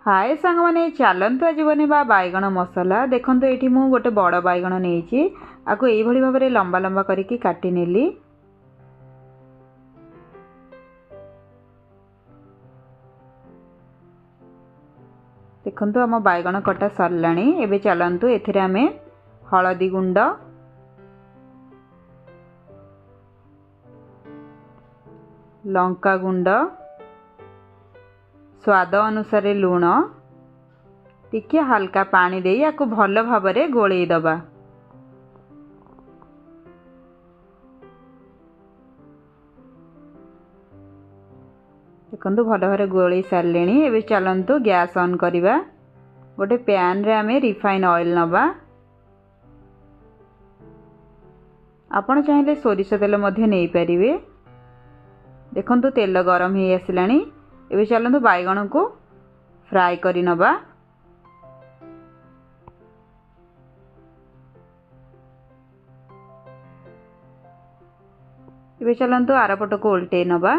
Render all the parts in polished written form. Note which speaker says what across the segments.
Speaker 1: हाय सांग मैंने चलतु आज बनवा बैगण मसला देखो ये मुझे गोटे बड़ बैगण नहीं आपको यही भाव में लंबा लंबा करके काटी नेली। देखो आम बैगण कटा सरला। एबे चलतु एथिरे आमे हलदी गुंड, लंका गुंड, स्वाद अनुसार लुण, टिके हल्का पानी दे याको भल भाव में गोलई दबा। देखो भल भाव गोलई सारे। एबे चलतु गैस ऑन करवा। गोटे पैन रे आमे रिफाइन ऑयल नबा। आपण चाहिए सोरिष तेल मध्य नहीं पारिबे। देखो तेल गरम हो आसलानी। एबे चलतु बैगण को फ्राई करी नबा। एबे चलतु आर पट को उल्टे नबा।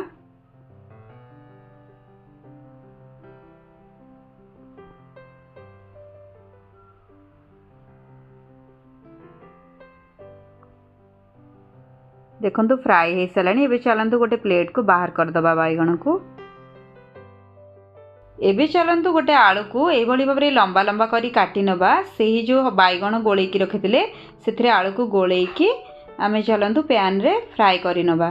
Speaker 1: देखो फ्राई हो सारा। एबे चलतु गोटे प्लेट को बाहर करदबा बैगण को। एबे चलतु गोटे आलू को यही भाव में लंबा लंबा करी काटी नबा। सही जो बैगण गोलैकी रखिते से आलू को गोलैकी आमे चलतु पैन रे फ्राई करी नबा।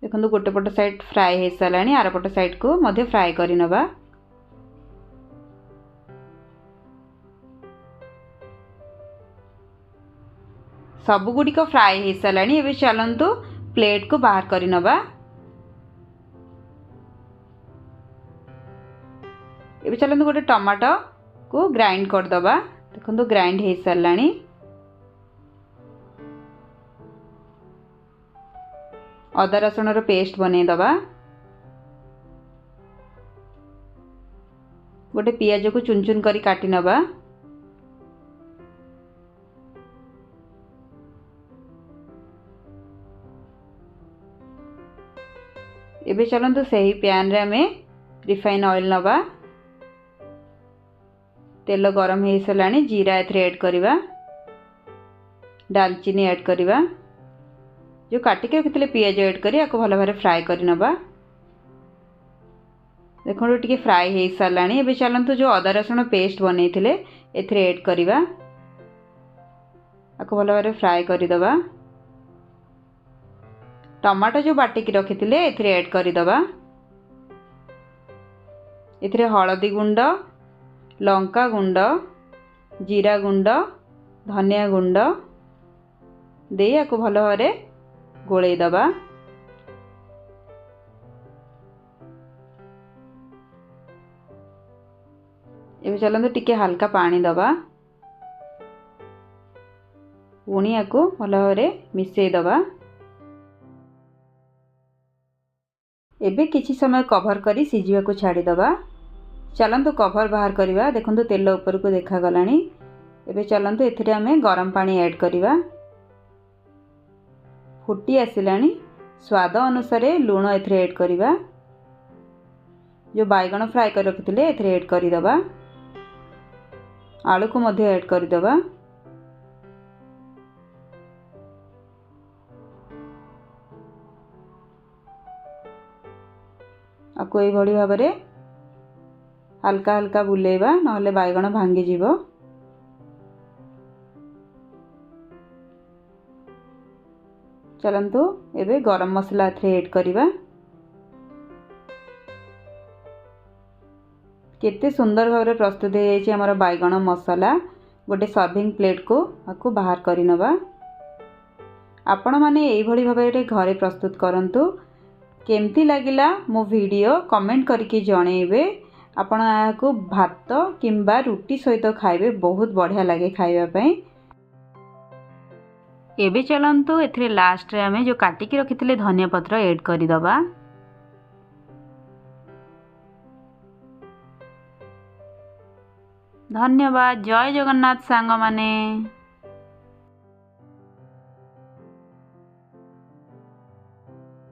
Speaker 1: देखो गोटे पट साइड फ्राई हो सारा। आर पट साइड को मध्य फ्राई करी नबा। सबुगुड़िक फ्राई हो सारा। एबे चलतु प्लेट को बाहर करी नबा। एबे चलतु गोटे टमाटो को ग्राइंड करदबा। देखो ग्राइंड हो सारा। अदा रसुण रो पेस्ट बनै दबा। गोटे पियाज को चुन चुन करी काटी नबा। एबे चलतु सही पैन रे आमे रिफाइन ऑयल नबा। तेल गरम हो सारा। जीरा एथरे ऐड करवा। दालचीनी ऐड करवा। जो काटिक रखिते पियाज ऐड करी आपको भल भाव फ्राई करी नबा। देखो टिके फ्राई हो सारा। एबे चलतु जो अदा रसुण पेस्ट बनै एथरे ऐड करवा। आपको भल भाव फ्राई करदबा। टमाटो जो बाटिकी रखिते एथरे ऐड करदबा। एथरे हलदी गुंड, लंका गुंड, जीरा गुंड, धनिया गुंड दे आपको भल भाव गोलई दबा। एबे चलतु टिके हल्का पानी दबा। पुणी आपको भल भाव मिसई दबा। एबे किछि समय कवर करी सिझिबा को छाड़ी दबा। चलतु कवर बाहर करवा। देखो तेल ऊपर को देखा गलानी। एबे चलतु एथिरे आमे गरम पानी ऐड करवा। फुटी आसिलानी। स्वाद अनुसार लुण एथिरे ऐड करवा। जो बैगण फ्राई कर रखिते एथिरे ऐड करदबा। आलू को मध्य ऐड करदबा। आपको यही भाव में हल्का हल्का बुलेवा नहले बैगण भांगी जीव। चलतु एबे गरम मसला एथरे ऐड करवा। केते सुंदर भाव में प्रस्तुत हो जाए आमर बैगण मसला। गोटे सर्विंग प्लेट को आपको बाहर करी नबा। आपण माने एही भली भाव में घरे प्रस्तुत करंतु। केमती लागिला मो वीडियो कमेंट करके जणेबे। आपण याको भात किंबा रुटी सहित खाइबे बहुत बढ़िया लगे खाइबा पई। एबे चलंतु एथरे लास्ट रे आमे जो काटिकी रखिथिले धनिया पत्र ऐड करी दबा। धन्यवाद। जय जगन्नाथ सांग माने।